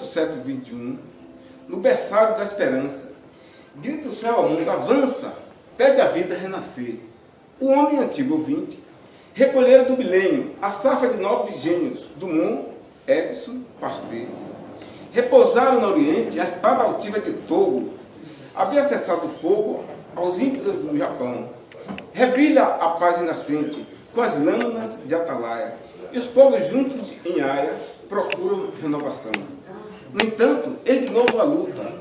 do século XXI, no berçário da esperança, grita o céu ao mundo, avança, pede a vida renascer. O homem antigo ouvinte recolhera do milênio a safra de nobres gênios, Dumont, Edison, Pasteur. Repousaram no Oriente a espada altiva de Togo, havia cessado o fogo aos ímpetos do Japão. Rebrilha a paz nascente com as lâminas de Atalaia, e os povos juntos em Haia procuram renovação. No entanto, eis de novo a luta,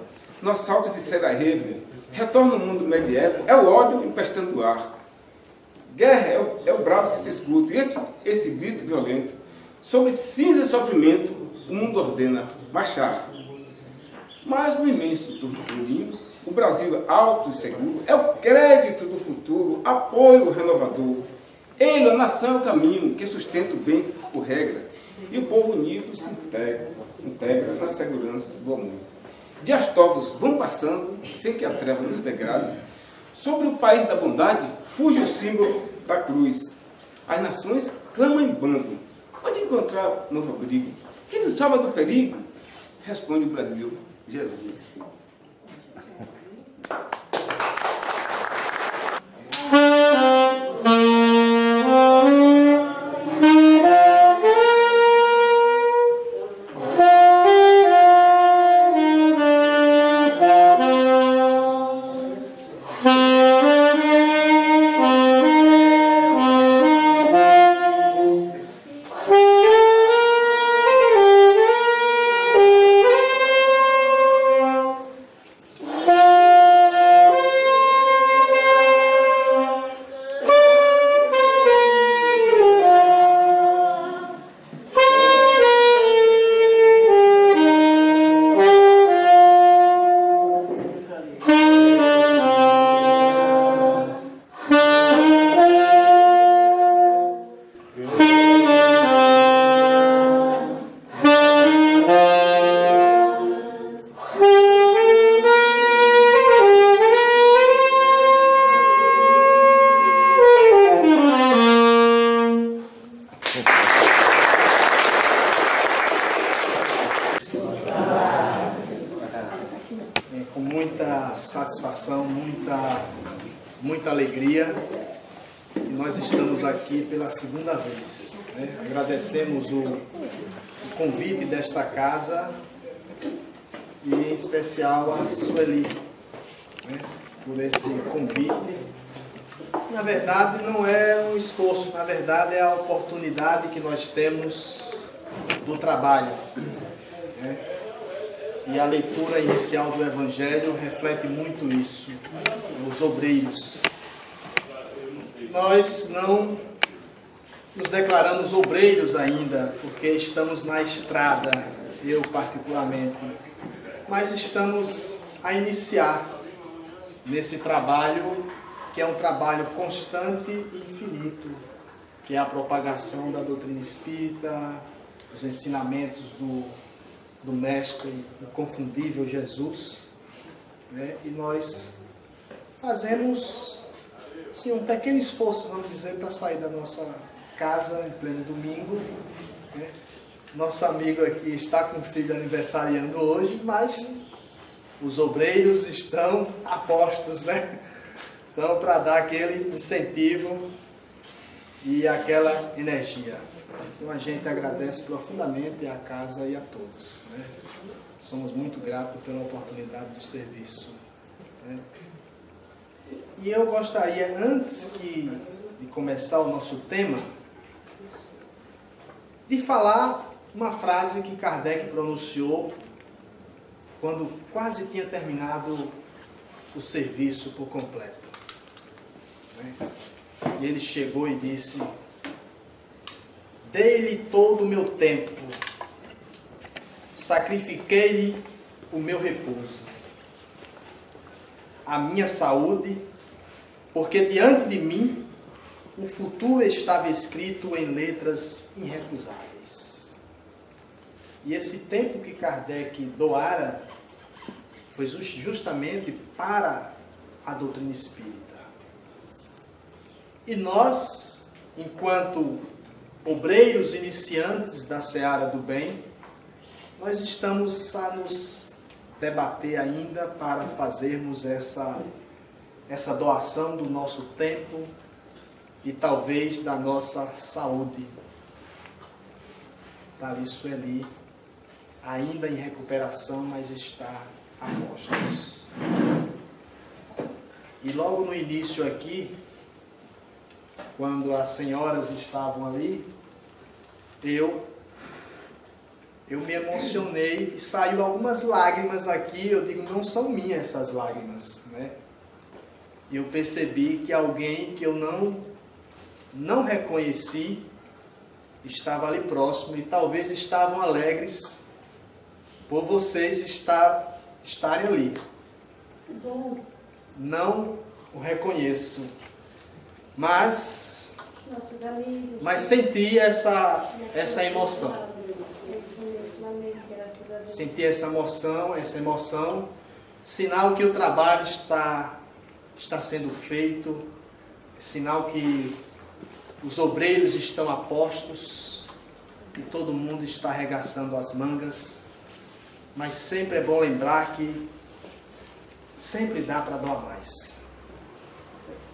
no assalto de Sarajevo, retorna ao mundo medieval, é o ódio empestando o ar. Guerra é o brado que se escuta, e esse grito violento, sobre cinza e sofrimento, o mundo ordena marchar. Mas no imenso turbilhão, o Brasil alto e seguro é o crédito do futuro, apoio renovador. Ele, a nação, é o caminho que sustenta o bem por regra, e o povo unido se integra na segurança do amor. Dias torvos vão passando, sem que a treva nos degrade. Sobre o país da bondade, fuge o símbolo da cruz. As nações clamam em bando. Onde encontrar novo abrigo? Quem nos salva do perigo? Responde o Brasil, Jesus. Com muita satisfação, muita alegria, que nós estamos aqui pela segunda vez, né? Agradecemos o convite desta casa e em especial a Sueli, né, por esse convite. Na verdade não é um esforço, na verdade é a oportunidade que nós temos do trabalho, né? E a leitura inicial do Evangelho reflete muito isso, os obreiros. Nós não nos declaramos obreiros ainda, porque estamos na estrada, eu particularmente, mas estamos a iniciar nesse trabalho, que é um trabalho constante e infinito, que é a propagação da doutrina espírita, os ensinamentos do Mestre inconfundível Jesus, né? E nós fazemos assim, um pequeno esforço, vamos dizer, para sair da nossa casa em pleno domingo, né? Nosso amigo aqui está com o filho aniversariando hoje, mas os obreiros estão a postos, né? Então, para dar aquele incentivo e aquela energia. Então a gente agradece profundamente à casa e a todos, né? Somos muito gratos pela oportunidade do serviço, né? E eu gostaria, antes de começar o nosso tema, de falar uma frase que Kardec pronunciou quando quase tinha terminado o serviço por completo, né? E ele chegou e disse: dei-lhe todo o meu tempo, sacrifiquei-lhe o meu repouso, a minha saúde, porque diante de mim o futuro estava escrito em letras irrecusáveis. E esse tempo que Kardec doara foi justamente para a doutrina espírita. E nós, enquanto obreiros iniciantes da seara do bem, nós estamos a nos debater ainda para fazermos essa doação do nosso tempo e talvez da nossa saúde. Thalys Sueli, ainda em recuperação, mas está a postos. E logo no início aqui, quando as senhoras estavam ali, eu me emocionei e saiu algumas lágrimas aqui. Eu digo, não são minhas essas lágrimas, né? E eu percebi que alguém que eu não reconheci estava ali próximo e talvez estavam alegres por vocês estarem ali. Não o reconheço, mas senti essa emoção. Senti essa emoção, sinal que o trabalho está sendo feito, sinal que os obreiros estão a postos e todo mundo está arregaçando as mangas, mas sempre é bom lembrar que sempre dá para doar mais.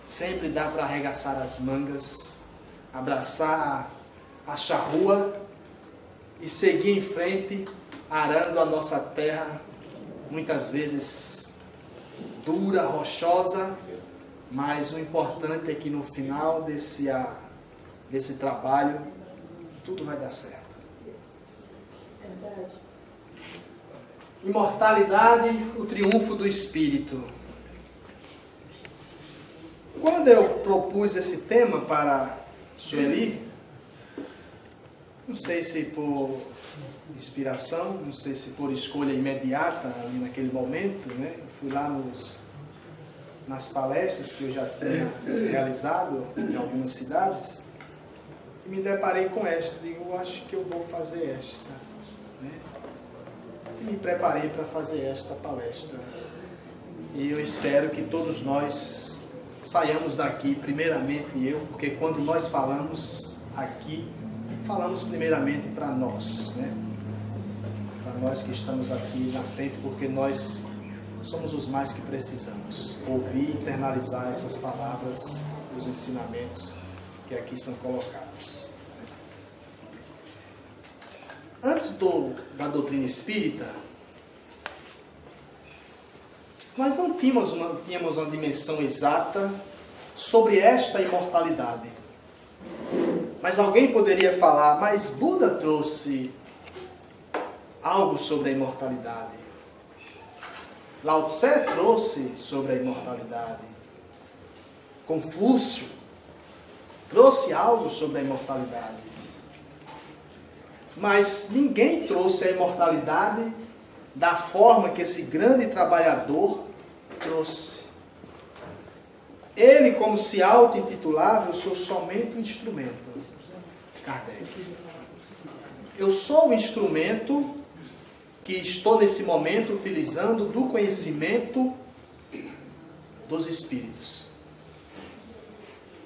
Sempre dá para arregaçar as mangas, abraçar a charrua e seguir em frente, arando a nossa terra, muitas vezes dura, rochosa, mas o importante é que no final desse trabalho, tudo vai dar certo. Imortalidade, o triunfo do Espírito. Quando eu propus esse tema para Sueli, não sei se por inspiração, não sei se por escolha imediata ali naquele momento, né? Fui lá nas palestras que eu já tinha realizado em algumas cidades e me deparei com esta. Digo, acho que eu vou fazer esta, né? E me preparei para fazer esta palestra. E eu espero que todos nós saiamos daqui, primeiramente eu, porque quando nós falamos aqui, falamos primeiramente para nós, né? Para nós que estamos aqui na frente, porque nós somos os mais que precisamos ouvir e internalizar essas palavras, os ensinamentos que aqui são colocados. Antes da doutrina espírita, nós não tínhamos uma dimensão exata sobre esta imortalidade. Mas alguém poderia falar, mas Buda trouxe algo sobre a imortalidade. Lao Tse trouxe sobre a imortalidade. Confúcio trouxe algo sobre a imortalidade. Mas ninguém trouxe a imortalidade da forma que esse grande trabalhador trouxe. Ele, como se auto-intitulava, eu sou somente um instrumento. Kardec. Eu sou o instrumento que estou nesse momento utilizando do conhecimento dos Espíritos.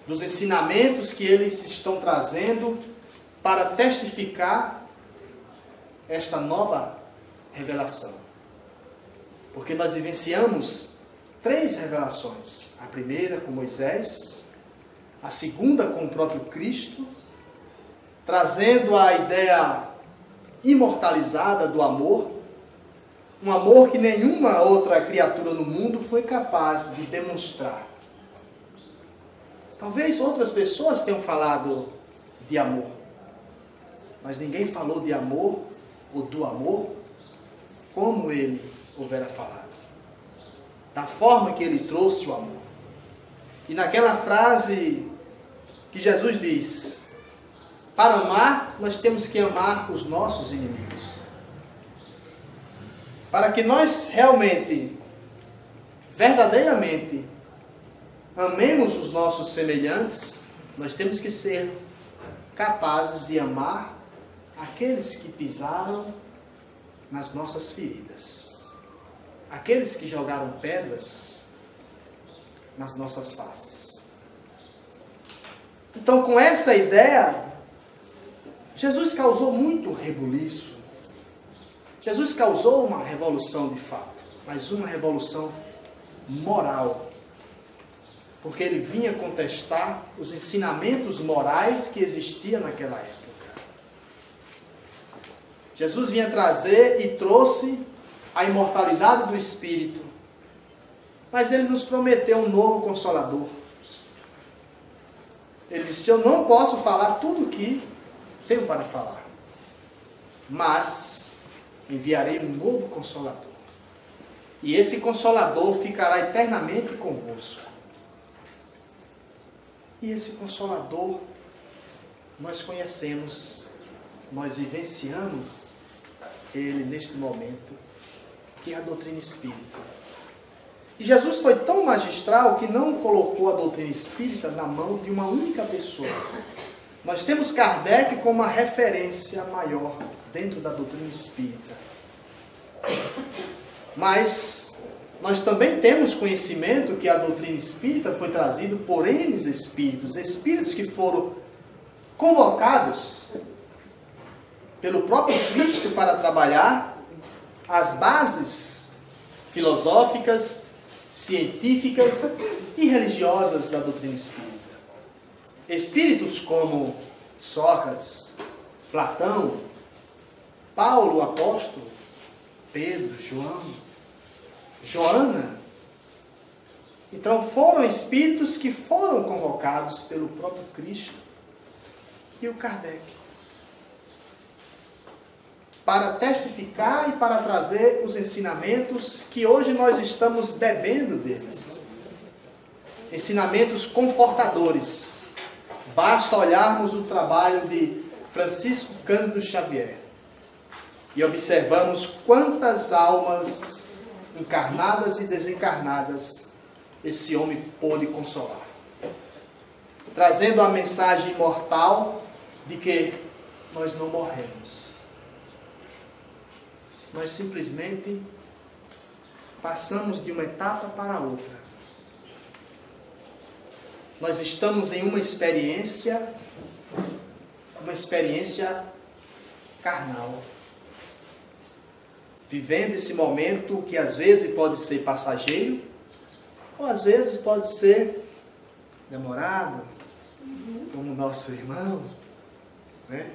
Dos ensinamentos que eles estão trazendo para testificar esta nova revelação. Porque nós vivenciamos 3 revelações. A primeira com Moisés, a segunda com o próprio Cristo, trazendo a ideia imortalizada do amor, um amor que nenhuma outra criatura no mundo foi capaz de demonstrar. Talvez outras pessoas tenham falado de amor, mas ninguém falou de amor ou do amor como ele houvera falado, da forma que ele trouxe o amor. E naquela frase que Jesus diz, para amar, nós temos que amar os nossos inimigos. Para que nós realmente, verdadeiramente, amemos os nossos semelhantes, nós temos que ser capazes de amar aqueles que pisaram nas nossas feridas, aqueles que jogaram pedras nas nossas faces. Então, com essa ideia, Jesus causou muito rebuliço. Jesus causou uma revolução de fato, mas uma revolução moral. Porque ele vinha contestar os ensinamentos morais que existiam naquela época. Jesus vinha trazer e trouxe a imortalidade do Espírito. Mas ele nos prometeu um novo Consolador. Ele disse: eu não posso falar tudo o que tenho para falar, mas enviarei um novo Consolador. E esse Consolador ficará eternamente convosco. E esse Consolador nós conhecemos, nós vivenciamos ele neste momento, que é a doutrina espírita. E Jesus foi tão magistral que não colocou a doutrina espírita na mão de uma única pessoa. Nós temos Kardec como a referência maior dentro da doutrina espírita. Mas nós também temos conhecimento que a doutrina espírita foi trazida por N espíritos, espíritos que foram convocados pelo próprio Cristo para trabalhar as bases filosóficas, científicas e religiosas da doutrina espírita. Espíritos como Sócrates, Platão, Paulo, o apóstolo, Pedro, João, Joana. Então foram espíritos que foram convocados pelo próprio Cristo e o Kardec para testificar e para trazer os ensinamentos que hoje nós estamos bebendo deles. Ensinamentos confortadores. Basta olharmos o trabalho de Francisco Cândido Xavier e observamos quantas almas encarnadas e desencarnadas esse homem pôde consolar, trazendo a mensagem imortal de que nós não morremos. Nós simplesmente passamos de uma etapa para outra. Nós estamos em uma experiência carnal. Vivendo esse momento que às vezes pode ser passageiro, ou às vezes pode ser demorado, como o nosso irmão, né?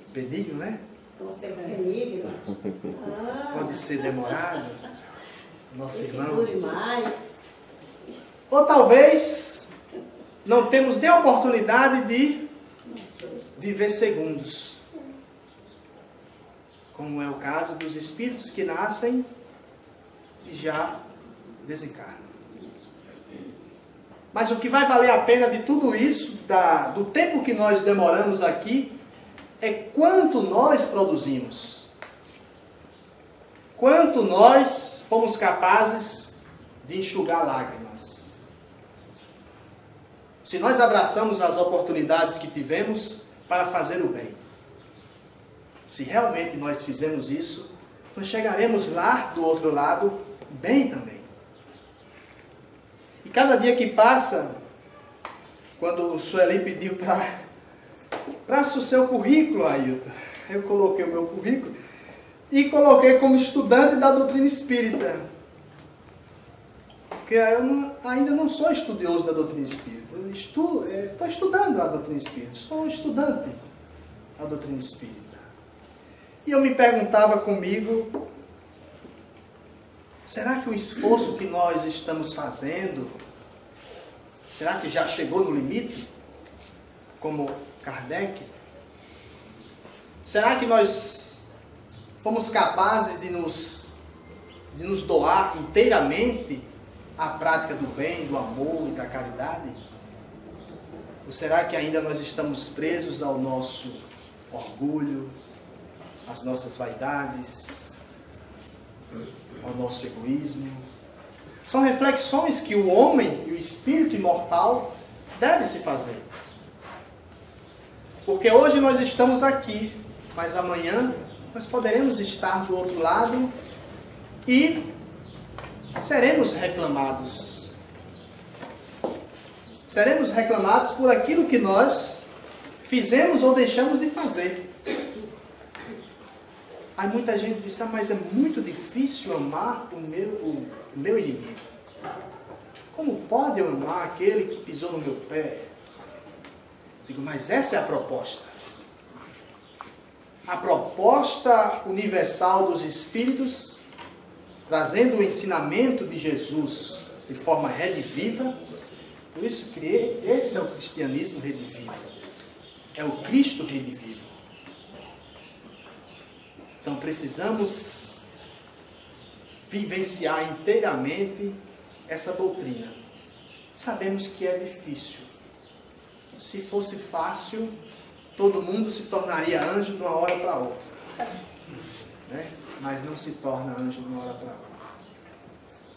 Benigno, né? Você é benigno. Pode ser demorado, nosso irmão. Dure mais. Ou talvez não temos nem a oportunidade de viver segundos, como é o caso dos espíritos que nascem e já desencarnam. Mas o que vai valer a pena de tudo isso, do tempo que nós demoramos aqui, é quanto nós produzimos. Quanto nós fomos capazes de enxugar lágrimas. Se nós abraçamos as oportunidades que tivemos para fazer o bem. Se realmente nós fizermos isso, nós chegaremos lá do outro lado bem também. E cada dia que passa, quando o Sueli pediu para o seu currículo, Ailton, eu coloquei o meu currículo e coloquei como estudante da doutrina espírita. Porque eu ainda não sou estudioso da doutrina espírita. Estou estudando a doutrina espírita, sou um estudante da doutrina espírita. E eu me perguntava comigo, será que o esforço que nós estamos fazendo, será que já chegou no limite? Como Kardec? Será que nós fomos capazes de nos doar inteiramente à prática do bem, do amor e da caridade? Ou será que ainda nós estamos presos ao nosso orgulho, às nossas vaidades, ao nosso egoísmo? São reflexões que o homem e o espírito imortal devem se fazer. Porque hoje nós estamos aqui, mas amanhã nós poderemos estar do outro lado e seremos reclamados. Seremos reclamados por aquilo que nós fizemos ou deixamos de fazer. Aí muita gente diz, mas é muito difícil amar o meu inimigo. Como pode eu amar aquele que pisou no meu pé? Digo, mas essa é a proposta. A proposta universal dos Espíritos, trazendo o ensinamento de Jesus de forma rediviva. Por isso que esse é o cristianismo redivivo. É o Cristo redivivo. Então precisamos vivenciar inteiramente essa doutrina. Sabemos que é difícil. Se fosse fácil, todo mundo se tornaria anjo de uma hora para outra. Né? Mas não se torna anjo de uma hora para outra.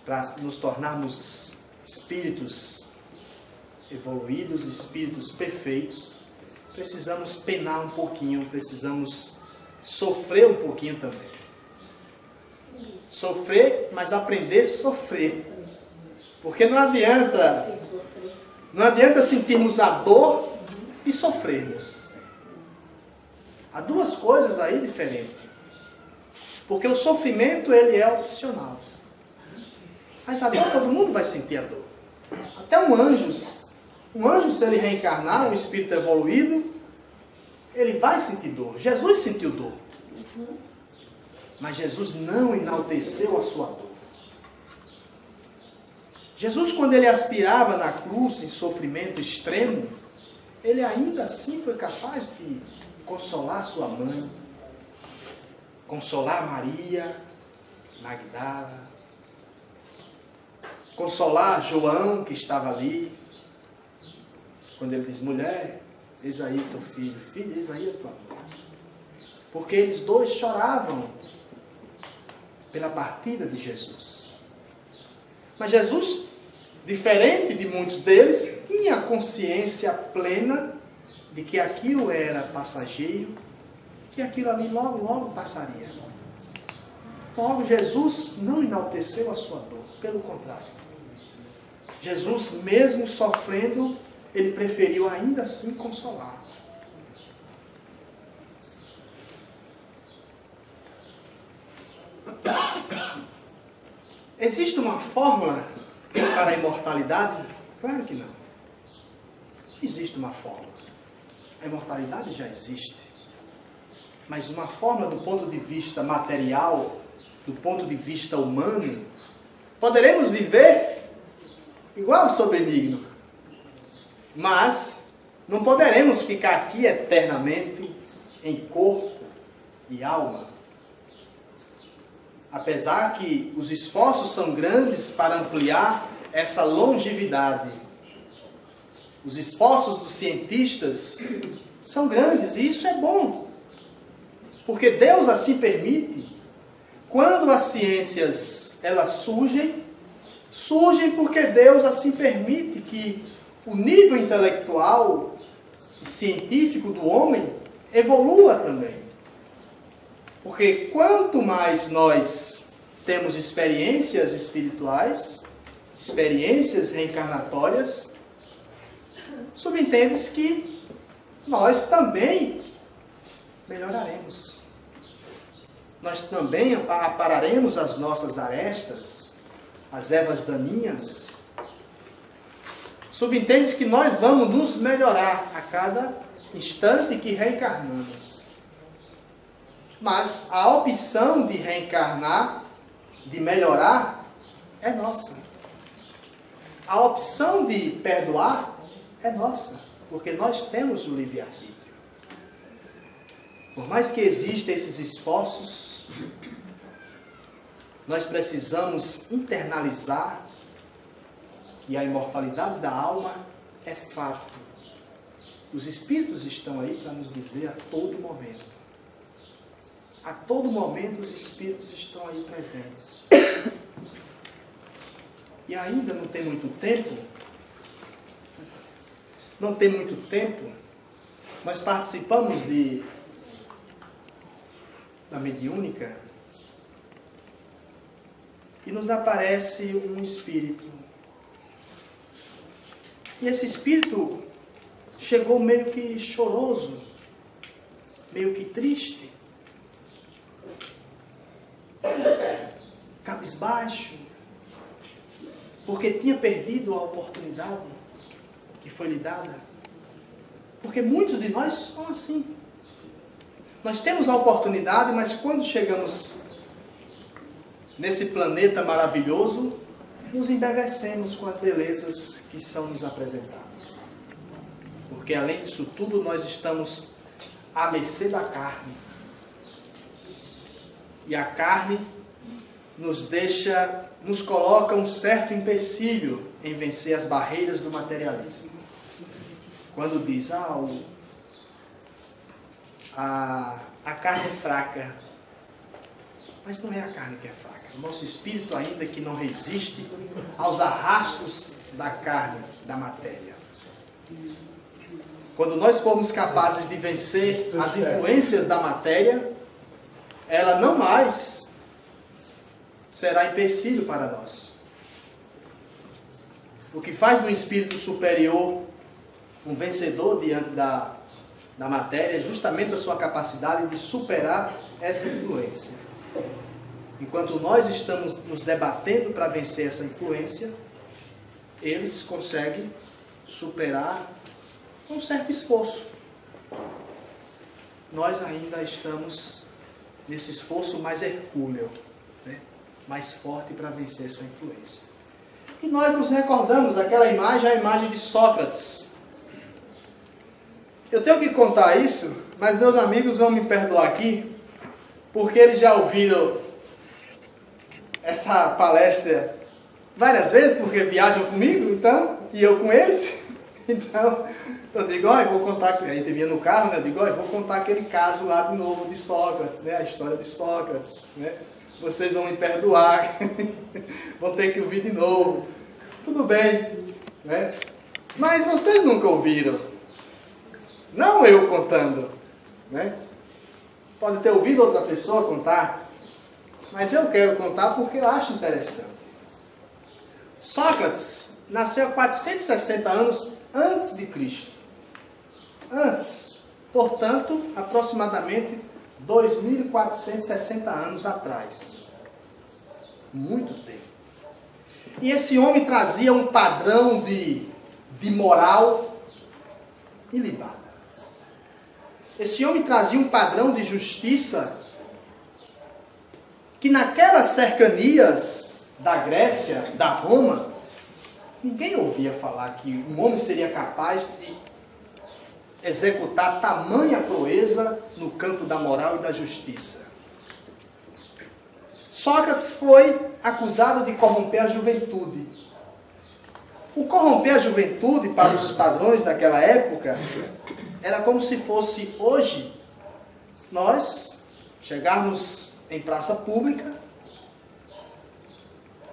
Para nos tornarmos espíritos evoluídos, espíritos perfeitos, precisamos penar um pouquinho, precisamos sofrer um pouquinho também. Sofrer, mas aprender a sofrer. Porque não adianta sentirmos a dor e sofrermos. Há duas coisas aí diferentes. Porque o sofrimento, ele é opcional. Mas a dor, todo mundo vai sentir a dor. Até um anjo, se ele reencarnar, um espírito evoluído, ele vai sentir dor. Jesus sentiu dor. Mas Jesus não enalteceu a sua dor. Jesus, quando ele aspirava na cruz em sofrimento extremo, ele ainda assim foi capaz de consolar sua mãe, consolar Maria, Magdala, consolar João, que estava ali, quando ele diz, mulher, eis aí teu filho, filho, eis aí a tua mãe. Porque eles dois choravam pela partida de Jesus. Mas Jesus, diferente de muitos deles, tinha consciência plena de que aquilo era passageiro, que aquilo ali logo, logo passaria. Logo, Jesus não enalteceu a sua dor, pelo contrário. Jesus, mesmo sofrendo, ele preferiu ainda assim consolar. Existe uma fórmula para a imortalidade? Claro que não. Existe uma fórmula. A imortalidade já existe. Mas uma fórmula do ponto de vista material, do ponto de vista humano, poderemos viver igual eu sou benigno. Mas não poderemos ficar aqui eternamente em corpo e alma. Apesar que os esforços são grandes para ampliar essa longevidade. Os esforços dos cientistas são grandes e isso é bom. Porque Deus assim permite. Quando as ciências elas surgem porque Deus assim permite que o nível intelectual e científico do homem evolua também. Porque quanto mais nós temos experiências espirituais, experiências reencarnatórias, subentende-se que nós também melhoraremos. Nós também apararemos as nossas arestas, as ervas daninhas. Subentende-se que nós vamos nos melhorar a cada instante que reencarnamos. Mas a opção de reencarnar, de melhorar, é nossa. A opção de perdoar é nossa, porque nós temos o livre-arbítrio. Por mais que existam esses esforços, nós precisamos internalizar que a imortalidade da alma é fato. Os Espíritos estão aí para nos dizer a todo momento. A todo momento os Espíritos estão aí presentes. E ainda não tem muito tempo, nós participamos da mediúnica e nos aparece um espírito. E esse espírito chegou meio que choroso, meio que triste. cabisbaixo, porque tinha perdido a oportunidade que foi lhe dada. Porque muitos de nós são assim. Nós temos a oportunidade, mas quando chegamos nesse planeta maravilhoso, nos embevecemos com as belezas que são nos apresentadas. Porque além disso tudo, nós estamos à mercê da carne. E a carne nos coloca um certo empecilho em vencer as barreiras do materialismo. Quando diz, a carne é fraca. Mas não é a carne que é fraca. O nosso espírito ainda que não resiste aos arrastos da carne, da matéria. Quando nós formos capazes de vencer as influências da matéria, ela não mais será empecilho para nós. O que faz do espírito superior um vencedor diante da matéria é justamente a sua capacidade de superar essa influência. Enquanto nós estamos nos debatendo para vencer essa influência, eles conseguem superar com um certo esforço. Nós ainda estamos nesse esforço mais hercúleo, né? Mais forte para vencer essa influência. E nós nos recordamos aquela imagem, a imagem de Sócrates. Eu tenho que contar isso, mas meus amigos vão me perdoar aqui, porque eles já ouviram essa palestra várias vezes, porque viajam comigo, então, e eu com eles. Então, eu digo, eu vou contar, a gente vinha no carro, né? Eu digo, eu vou contar aquele caso lá de novo de Sócrates, né? A história de Sócrates, né? Vocês vão me perdoar, vão ter que ouvir de novo. Tudo bem, né? Mas vocês nunca ouviram. Não eu contando, né? Pode ter ouvido outra pessoa contar, mas eu quero contar porque eu acho interessante. Sócrates nasceu 460 anos antes de Cristo. Antes, portanto, aproximadamente 2.460 anos atrás. Muito tempo. E esse homem trazia um padrão de moral ilibada. Esse homem trazia um padrão de justiça que naquelas cercanias da Grécia, da Roma, ninguém ouvia falar que um homem seria capaz de executar tamanha proeza no campo da moral e da justiça. Sócrates foi acusado de corromper a juventude. O corromper a juventude, para os padrões daquela época, era como se fosse hoje nós chegarmos em praça pública,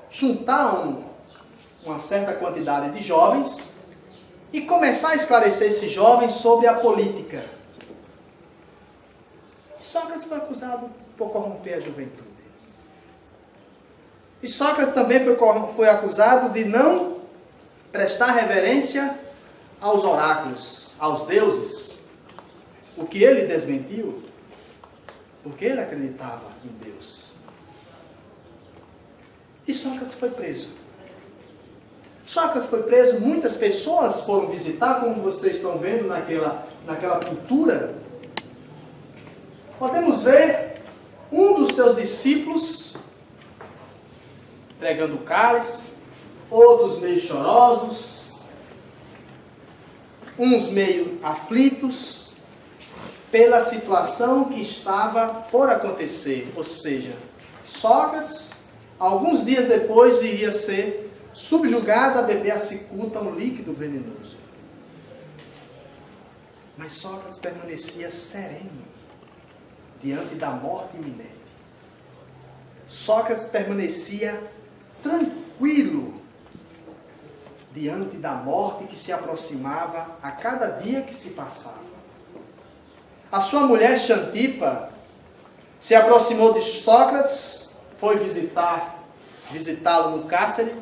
juntar uma certa quantidade de jovens e começar a esclarecer esses jovens sobre a política. E Sócrates foi acusado por corromper a juventude. E Sócrates também foi acusado de não prestar reverência aos oráculos, aos deuses, o que ele desmentiu, porque ele acreditava em Deus. E Sócrates foi preso. Sócrates foi preso, muitas pessoas foram visitar, como vocês estão vendo naquela pintura. Podemos ver um dos seus discípulos entregando o cálice, outros meio chorosos, uns meio aflitos pela situação que estava por acontecer. Ou seja, Sócrates, alguns dias depois, iria ser subjugado a beber a cicuta, um líquido venenoso. Mas Sócrates permanecia sereno diante da morte iminente. Sócrates permanecia tranquilo diante da morte que se aproximava a cada dia que se passava. A sua mulher Xantipa se aproximou de Sócrates, foi visitá-lo no cárcere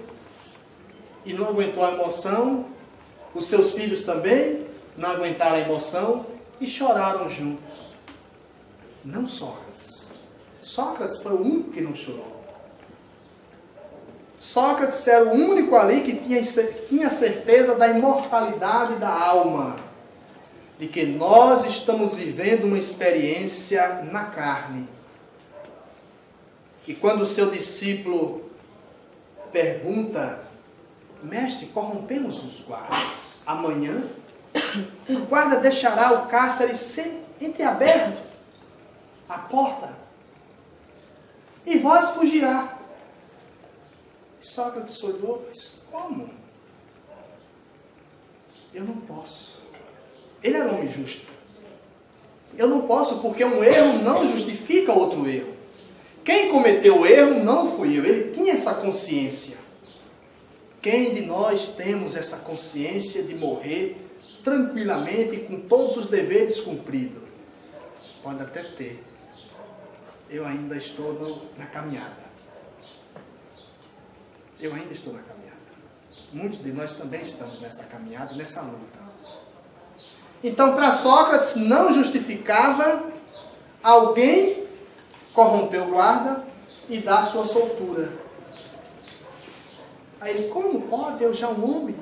e não aguentou a emoção. Os seus filhos também não aguentaram a emoção e choraram juntos. Não Sócrates. Sócrates foi o único que não chorou. Sócrates era o único ali que tinha certeza da imortalidade da alma, de que nós estamos vivendo uma experiência na carne. E quando o seu discípulo pergunta: mestre, corrompemos os guardas, amanhã o guarda deixará o cárcere entreaberto, a porta, e vós fugirá. Sócrates olhou: mas como? Eu não posso. Ele era um homem justo. Eu não posso, porque um erro não justifica outro erro. Quem cometeu o erro não fui eu. Ele tinha essa consciência. Quem de nós temos essa consciência de morrer tranquilamente e com todos os deveres cumpridos? Pode até ter. Eu ainda estou na caminhada. Eu ainda estou na caminhada. Muitos de nós também estamos nessa caminhada, nessa luta. Então, para Sócrates, não justificava alguém corromper o guarda e dar sua soltura. Aí ele: como pode eu já um homem?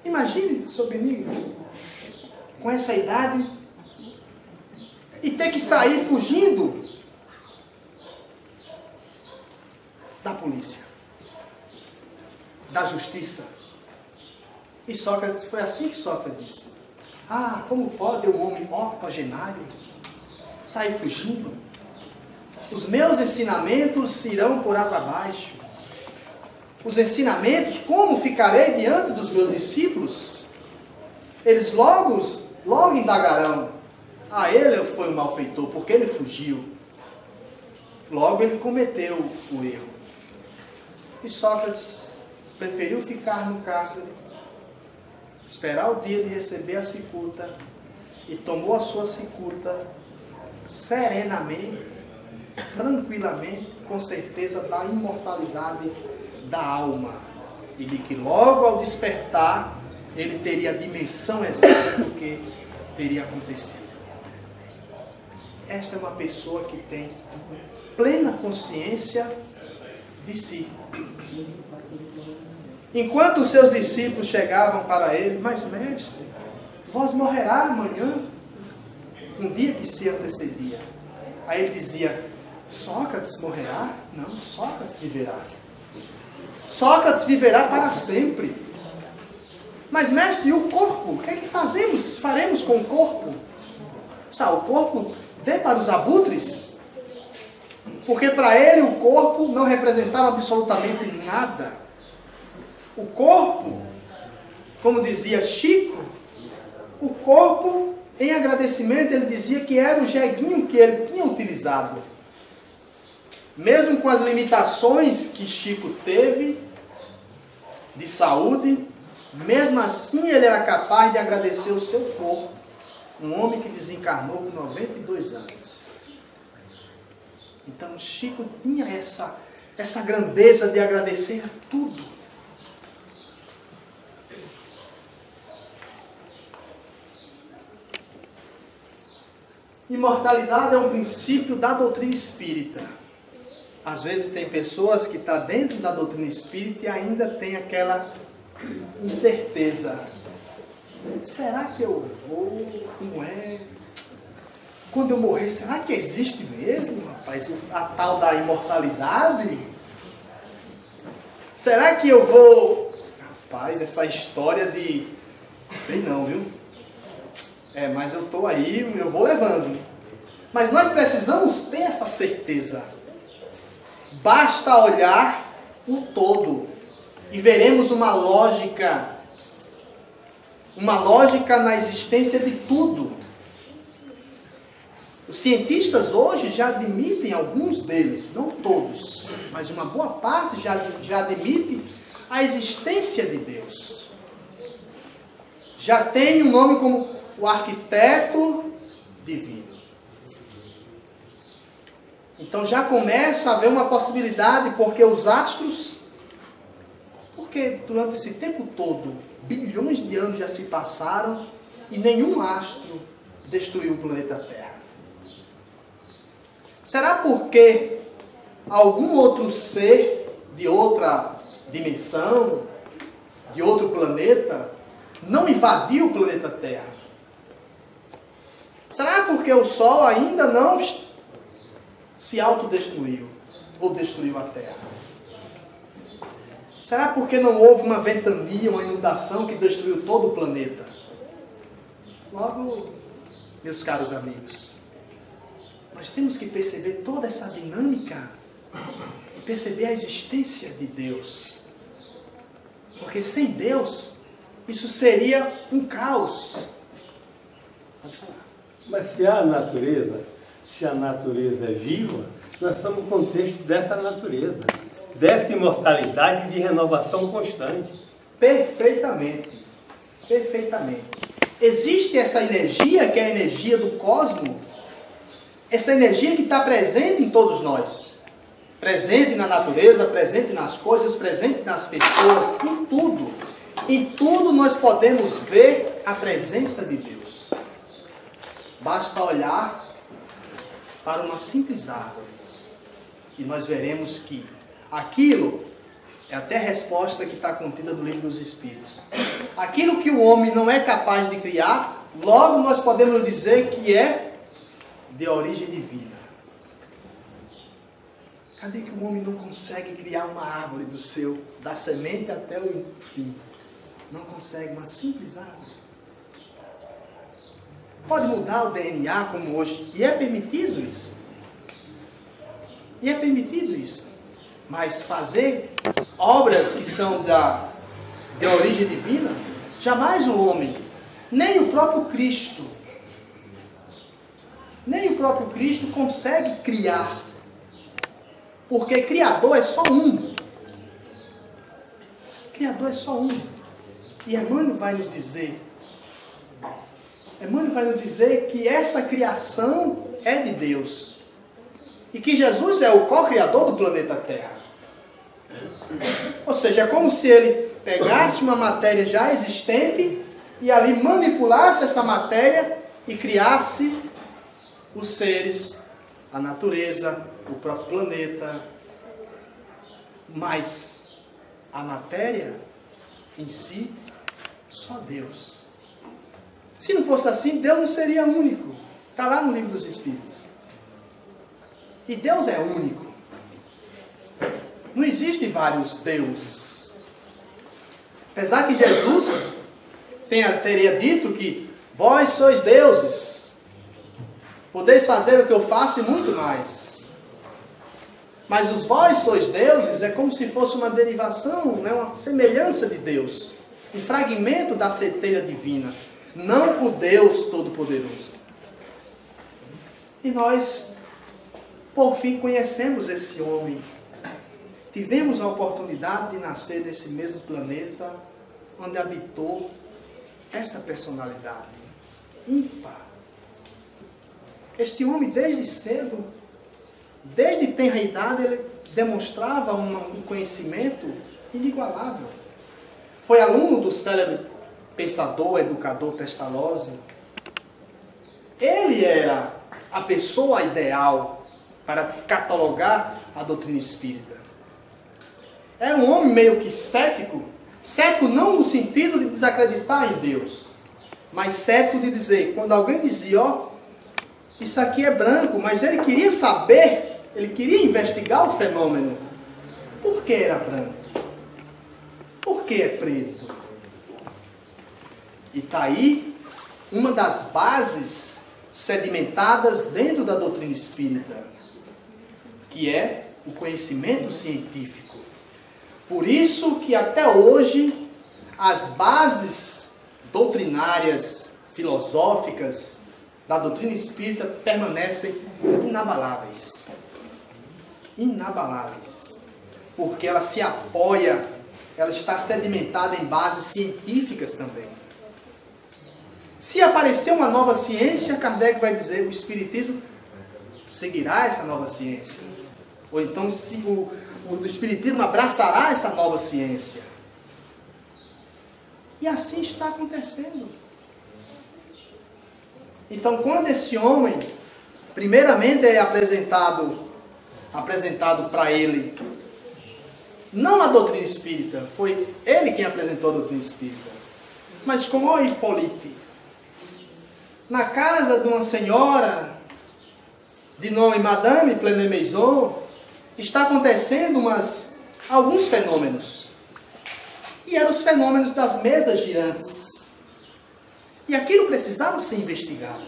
Imagine, seu Benigno, com essa idade, e ter que sair fugindo da polícia, da justiça. E Sócrates, foi assim que Sócrates disse: ah, como pode um homem octogenário sair fugindo? Os meus ensinamentos irão por água abaixo. Os ensinamentos, como ficarei diante dos meus discípulos? Eles logo indagarão: ah, ele foi um malfeitor, porque ele fugiu. Logo ele cometeu o erro. E Sócrates preferiu ficar no cárcere, esperar o dia de receber a cicuta, e tomou a sua cicuta serenamente, tranquilamente, com certeza da imortalidade da alma, e de que logo ao despertar ele teria a dimensão exata do que teria acontecido. Esta é uma pessoa que tem plena consciência de si. Enquanto os seus discípulos chegavam para ele: mas mestre, vós morrerá amanhã, um dia que se antecedia. Aí ele dizia: Sócrates morrerá? Não, Sócrates viverá. Sócrates viverá para sempre. Mas mestre, e o corpo? O que é que faremos com o corpo? O corpo dê para os abutres? Porque para ele o corpo não representava absolutamente nada. O corpo, como dizia Chico, o corpo, em agradecimento, ele dizia que era o jeguinho que ele tinha utilizado. Mesmo com as limitações que Chico teve de saúde, mesmo assim ele era capaz de agradecer o seu corpo. Um homem que desencarnou com 92 anos. Então Chico tinha essa grandeza de agradecer a tudo. Imortalidade é um princípio da doutrina espírita. Às vezes tem pessoas que estão dentro da doutrina espírita e ainda tem aquela incerteza. Será que eu vou? Como é? Quando eu morrer, será que existe mesmo, rapaz, a tal da imortalidade? Será que eu vou... Rapaz, essa história de... Sei não, viu? Mas eu estou aí, eu vou levando. Mas nós precisamos ter essa certeza. Basta olhar o todo e veremos uma lógica na existência de tudo. Os cientistas hoje já admitem, alguns deles, não todos, mas uma boa parte já admite a existência de Deus. Já tem um nome como o arquiteto divino. Então já começa a haver uma possibilidade, porque os astros, porque durante esse tempo todo, bilhões de anos já se passaram e nenhum astro destruiu o planeta Terra. Será porque algum outro ser de outra dimensão, de outro planeta, não invadiu o planeta Terra? Será porque o Sol ainda não se autodestruiu ou destruiu a Terra? Será porque não houve uma ventania, uma inundação que destruiu todo o planeta? Logo, meus caros amigos, nós temos que perceber toda essa dinâmica e perceber a existência de Deus. Porque sem Deus, isso seria um caos. Pode falar. Mas se a natureza é viva, nós estamos no contexto dessa natureza, dessa imortalidade de renovação constante. Perfeitamente. Perfeitamente. Existe essa energia, que é a energia do cosmos, essa energia que está presente em todos nós. Presente na natureza, presente nas coisas, presente nas pessoas, em tudo. Em tudo nós podemos ver a presença de Deus. Basta olhar para uma simples árvore e nós veremos que aquilo é até a resposta que está contida no Livro dos Espíritos. Aquilo que o homem não é capaz de criar, logo nós podemos dizer que é de origem divina. Cadê que o homem não consegue criar uma árvore da semente até o fim? Não consegue, uma simples árvore. Pode mudar o DNA como hoje, e é permitido isso. E é permitido isso. Mas fazer obras que são de origem divina, jamais o homem, nem o próprio Cristo consegue criar. Porque Criador é só um. Criador é só um. E Emmanuel vai nos dizer que essa criação é de Deus. E que Jesus é o co-criador do planeta Terra. Ou seja, é como se ele pegasse uma matéria já existente e ali manipulasse essa matéria e criasse os seres, a natureza, o próprio planeta. Mas a matéria em si, só Deus. Se não fosse assim, Deus não seria único. Está lá no Livro dos Espíritos. E Deus é único. Não existem vários deuses. Apesar que Jesus teria dito que vós sois deuses, podeis fazer o que eu faço e muito mais. Mas os vós sois deuses é como se fosse uma derivação, né, uma semelhança de Deus, um fragmento da centelha divina, não o Deus Todo-Poderoso. E nós, por fim, conhecemos esse homem. Tivemos a oportunidade de nascer nesse mesmo planeta onde habitou esta personalidade ímpar. Este homem, desde cedo, desde tenra idade, ele demonstrava um conhecimento inigualável. Foi aluno do célebre pensador, educador Pestalozzi. Ele era a pessoa ideal para catalogar a doutrina espírita. Era um homem meio que cético, cético não no sentido de desacreditar em Deus, mas cético de dizer, quando alguém dizia, ó, isso aqui é branco, mas ele queria saber, ele queria investigar o fenômeno. Por que era branco? Por que é preto? E está aí uma das bases sedimentadas dentro da doutrina espírita, que é o conhecimento científico. Por isso que até hoje as bases doutrinárias, filosóficas da doutrina espírita permanecem inabaláveis. Inabaláveis. Porque ela se apoia, ela está sedimentada em bases científicas também. Se aparecer uma nova ciência, Kardec vai dizer, o Espiritismo seguirá essa nova ciência. Ou então se o Espiritismo abraçará essa nova ciência. E assim está acontecendo. Então, quando esse homem, primeiramente é apresentado para ele não a doutrina espírita, foi ele quem apresentou a doutrina espírita, mas com o Hipólite, na casa de uma senhora de nome Madame Pleine-Maison, está acontecendo alguns fenômenos. E eram os fenômenos das mesas girantes. E aquilo precisava ser investigado.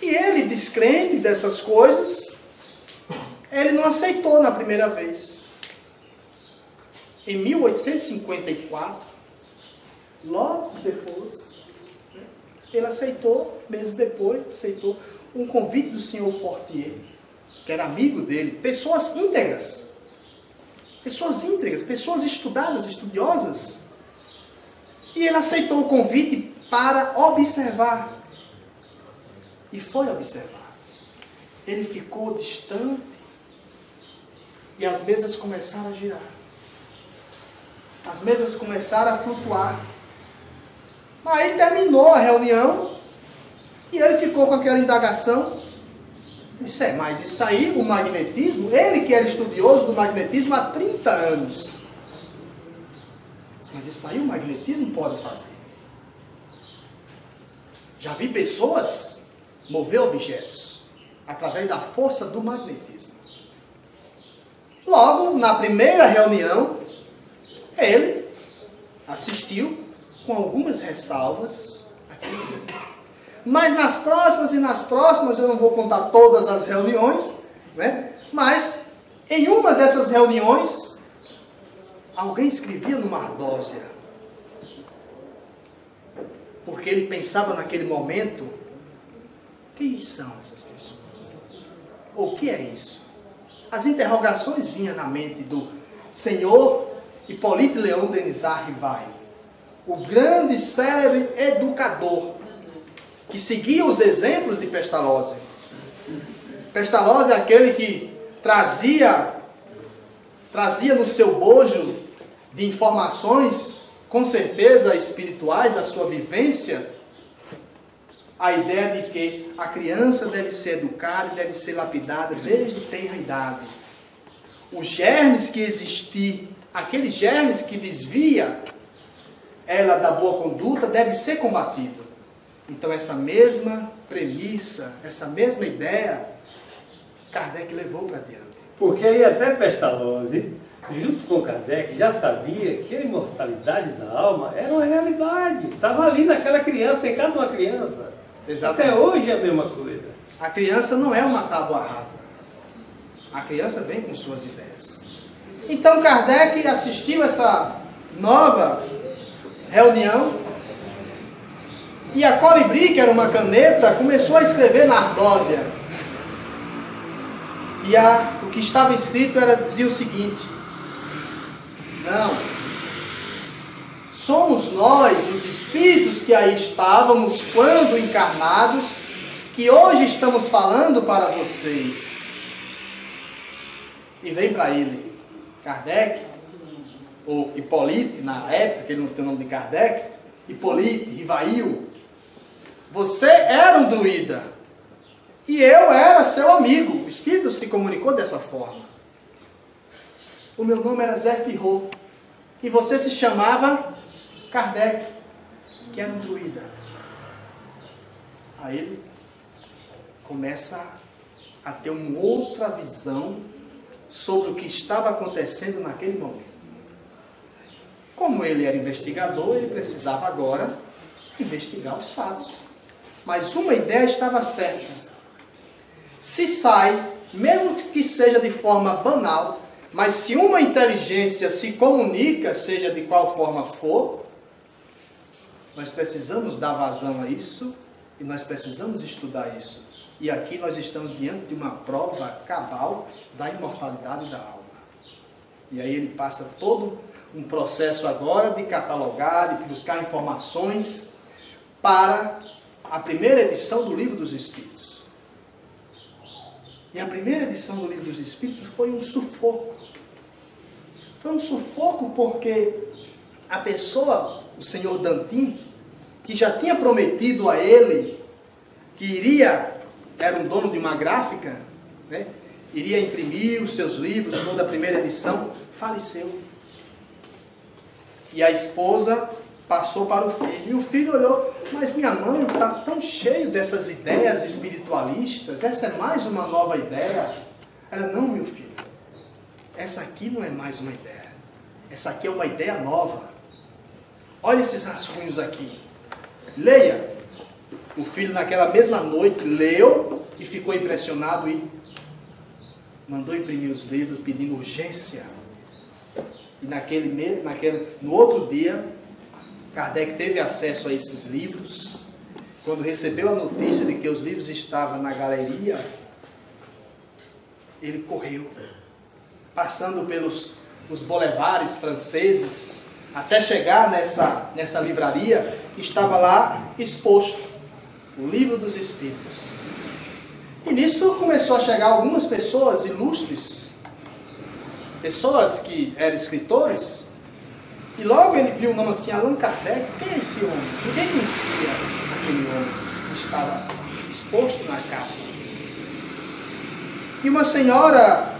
E ele, descrente dessas coisas, ele não aceitou na primeira vez. Em 1854, logo depois, ele aceitou, meses depois, aceitou um convite do senhor Fortier, que era amigo dele, pessoas íntegras, pessoas estudadas, estudiosas, e ele aceitou o convite para observar, e foi observar. Ele ficou distante, e as mesas começaram a girar, as mesas começaram a flutuar. Aí terminou a reunião, e ele ficou com aquela indagação. Disse, mas isso aí, o magnetismo, ele que era estudioso do magnetismo há 30 anos. Disse, mas isso aí o magnetismo pode fazer. Já vi pessoas mover objetos através da força do magnetismo. Logo, na primeira reunião, ele assistiu com algumas ressalvas. Mas nas próximas, eu não vou contar todas as reuniões, né? Mas em uma dessas reuniões, alguém escrevia numa ardósia. Porque ele pensava naquele momento, quem são essas pessoas? Ou o que é isso? As interrogações vinham na mente do senhor Hipólite Léon Denisard Rivail, o grande célebre educador, que seguia os exemplos de Pestalozzi. Pestalozzi é aquele que trazia no seu bojo de informações, com certeza espirituais, da sua vivência, a ideia de que a criança deve ser educada e deve ser lapidada desde tenra idade. Os germes que existem, aqueles germes que desvia ela da boa conduta, deve ser combatido. Então essa mesma premissa, essa mesma ideia, Kardec levou para diante. Porque aí até Pestalozzi, junto com Kardec, já sabia que a imortalidade da alma era uma realidade. Estava ali naquela criança, em cada uma criança. Exatamente. Até hoje é a mesma coisa. A criança não é uma tábua rasa. A criança vem com suas ideias. Então Kardec assistiu essa nova reunião e a Colibri, que era uma caneta, começou a escrever na ardósia. E o que estava escrito dizia o seguinte: não, somos nós, os espíritos que aí estávamos quando encarnados, que hoje estamos falando para vocês. E vem para ele Kardec, ou Hipólite, na época, que ele não tem o nome de Kardec, Hipólite, Rivail, você era um druida, e eu era seu amigo. O espírito se comunicou dessa forma. O meu nome era Zé Pirro, e você se chamava Kardec, que era um druida. Aí ele começa a ter uma outra visão sobre o que estava acontecendo naquele momento. Como ele era investigador, ele precisava agora investigar os fatos. Mas uma ideia estava certa. Se sai, mesmo que seja de forma banal, mas se uma inteligência se comunica, seja de qual forma for, nós precisamos dar vazão a isso e nós precisamos estudar isso. E aqui nós estamos diante de uma prova cabal da imortalidade da alma. E aí ele passa todo um processo agora de catalogar, de buscar informações para a primeira edição do Livro dos Espíritos. E a primeira edição do Livro dos Espíritos foi um sufoco. Foi um sufoco porque a pessoa, o senhor Dantin, que já tinha prometido a ele que era um dono de uma gráfica, né? Iria imprimir os seus livros, toda a primeira edição, faleceu. E a esposa passou para o filho. E o filho olhou, mas minha mãe está tão cheio dessas ideias espiritualistas, essa é mais uma nova ideia. Ela, não, meu filho, essa aqui não é mais uma ideia. Essa aqui é uma ideia nova. Olha esses rascunhos aqui. Leia. O filho naquela mesma noite leu e ficou impressionado e mandou imprimir os livros pedindo urgência. E no outro dia, Kardec teve acesso a esses livros. Quando recebeu a notícia de que os livros estavam na galeria, ele correu, passando pelos boulevards franceses, até chegar nessa livraria. Estava lá exposto o Livro dos Espíritos. E nisso começou a chegar algumas pessoas ilustres, pessoas que eram escritores, e logo ele viu o nome assim, Allan Kardec. Quem é esse homem? Ninguém conhecia aquele homem que estava exposto na capa. E uma senhora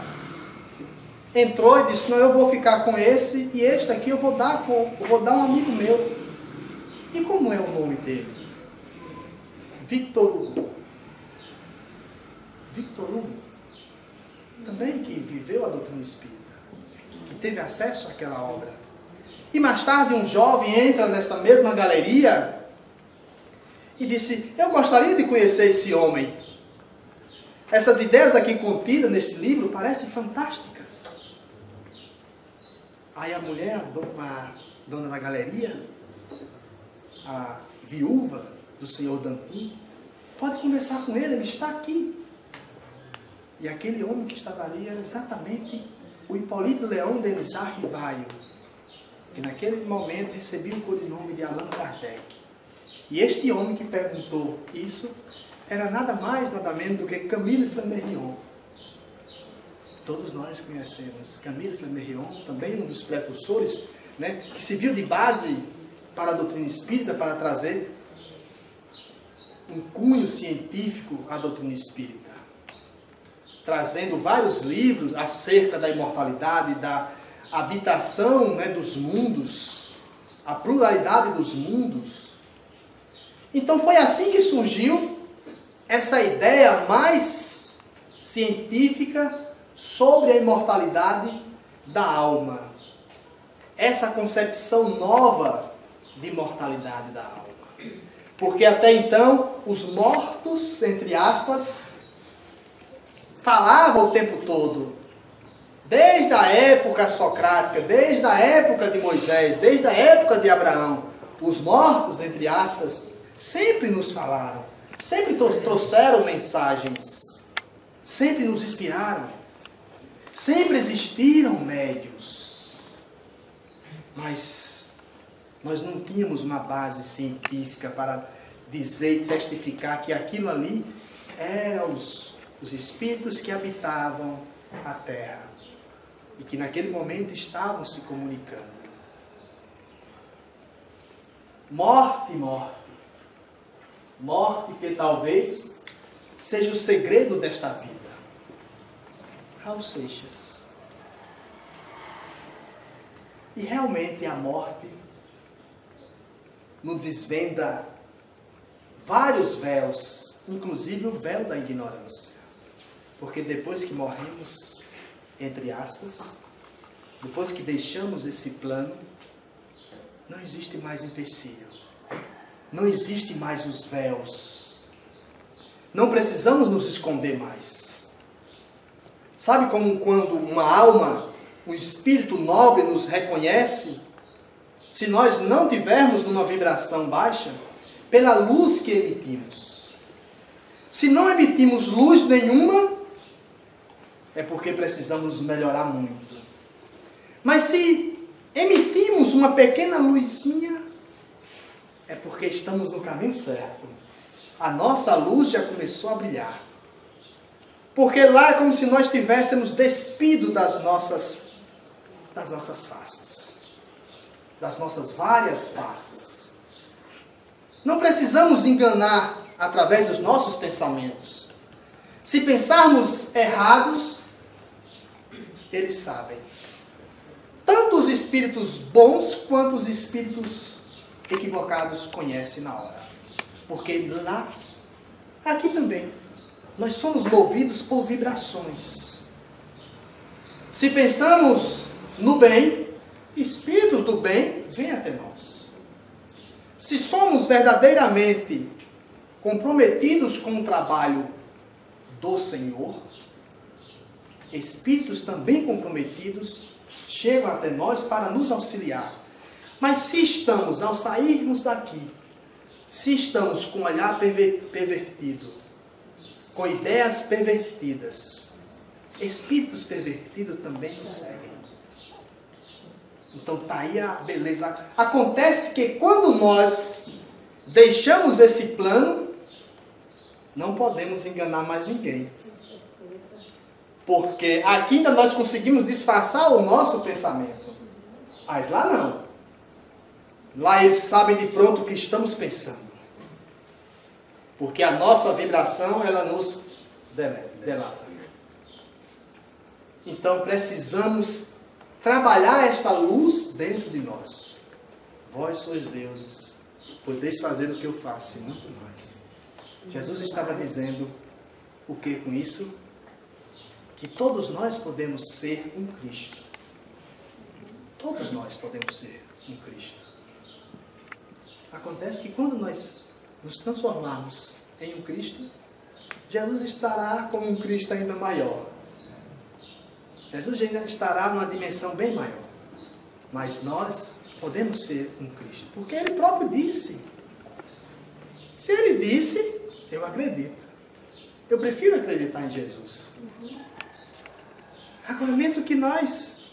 entrou e disse, não, eu vou ficar com esse, e este aqui eu vou dar a um amigo meu. E como é o nome dele? Victor Hugo. Victor Hugo, também que viveu a doutrina espírita, que teve acesso àquela obra. E mais tarde um jovem entra nessa mesma galeria e disse, eu gostaria de conhecer esse homem. Essas ideias aqui contidas neste livro parecem fantásticas. Aí a mulher, a dona da galeria, a viúva do senhor Dantin, pode conversar com ele está aqui. E aquele homem que estava ali era exatamente o Hipólito Leão Denisard Rivaio, que naquele momento recebia o codinome de Allan Kardec. E este homem que perguntou isso era nada mais, nada menos do que Camille Flammarion. Todos nós conhecemos Camille Flammarion, também um dos precursores, né, que se viu de base para a doutrina espírita, para trazer um cunho científico à doutrina espírita, trazendo vários livros acerca da imortalidade, da habitação, né, dos mundos, a pluralidade dos mundos. Então foi assim que surgiu essa ideia mais científica sobre a imortalidade da alma. Essa concepção nova de imortalidade da alma. Porque até então, os mortos, entre aspas, falavam o tempo todo. Desde a época socrática, desde a época de Moisés, desde a época de Abraão, os mortos, entre aspas, sempre nos falaram, sempre trouxeram mensagens, sempre nos inspiraram, sempre existiram médiuns. Mas nós não tínhamos uma base científica para dizer e testificar que aquilo ali eram os espíritos que habitavam a terra e que naquele momento estavam se comunicando. Morte, morte. Morte que talvez seja o segredo desta vida. Raul Seixas. E realmente a morte nos desvenda vários véus, inclusive o véu da ignorância. Porque depois que morremos, entre aspas, depois que deixamos esse plano, não existe mais empecilho. Não existe mais os véus. Não precisamos nos esconder mais. Sabe como quando uma alma, um espírito nobre nos reconhece, se nós não tivermos numa vibração baixa, pela luz que emitimos. Se não emitimos luz nenhuma, é porque precisamos melhorar muito. Mas se emitimos uma pequena luzinha, é porque estamos no caminho certo. A nossa luz já começou a brilhar. Porque lá é como se nós tivéssemos despido das nossas faces. Das nossas várias faces. Não precisamos enganar através dos nossos pensamentos. Se pensarmos errados, eles sabem. tanto os espíritos bons quanto os espíritos equivocados conhecem na hora. Porque lá, aqui também, nós somos movidos por vibrações. Se pensamos no bem, espíritos do bem vêm até nós. Se somos verdadeiramente comprometidos com o trabalho do Senhor, espíritos também comprometidos chegam até nós para nos auxiliar. Mas se estamos, ao sairmos daqui, se estamos com um olhar pervertido, com ideias pervertidas, espíritos pervertidos também nos seguem. Então está aí a beleza. Acontece que quando nós deixamos esse plano, não podemos enganar mais ninguém. Porque aqui ainda nós conseguimos disfarçar o nosso pensamento. Mas lá não. Lá eles sabem de pronto o que estamos pensando. Porque a nossa vibração, ela nos delata. Então precisamos trabalhar esta luz dentro de nós. Vós sois deuses, podeis fazer o que eu faço e muito mais. Jesus estava dizendo o que com isso? Que todos nós podemos ser um Cristo. Todos nós podemos ser um Cristo. Acontece que quando nós nos transformarmos em um Cristo, Jesus estará como um Cristo ainda maior. Jesus ainda estará numa dimensão bem maior. Mas nós podemos ser um Cristo. Porque Ele próprio disse. Se Ele disse, eu acredito. Eu prefiro acreditar em Jesus. Agora, mesmo que nós,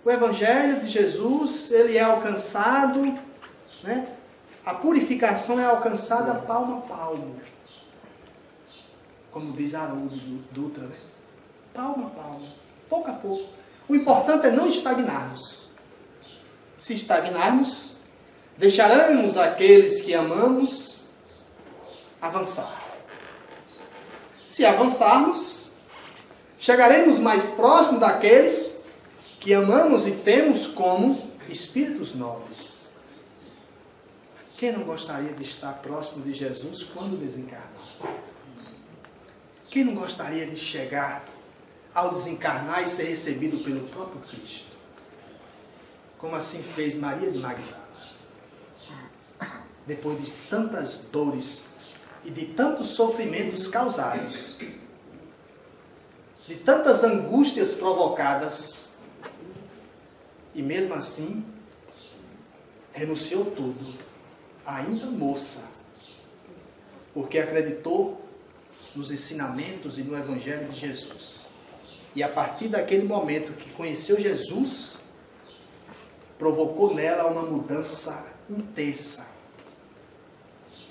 o Evangelho de Jesus, ele é alcançado, né? A purificação é alcançada palmo a palmo. Como diz Haroldo Dutra, né? Palmo a palmo, pouco a pouco. O importante é não estagnarmos. Se estagnarmos, deixaremos aqueles que amamos avançar. Se avançarmos, chegaremos mais próximo daqueles que amamos e temos como espíritos nobres. Quem não gostaria de estar próximo de Jesus quando desencarnar? Quem não gostaria de chegar ao desencarnar e ser recebido pelo próprio Cristo? Como assim fez Maria de Magdala. Depois de tantas dores e de tantos sofrimentos causados, de tantas angústias provocadas, e mesmo assim, renunciou tudo, ainda moça, porque acreditou nos ensinamentos e no Evangelho de Jesus. E a partir daquele momento que conheceu Jesus, provocou nela uma mudança intensa,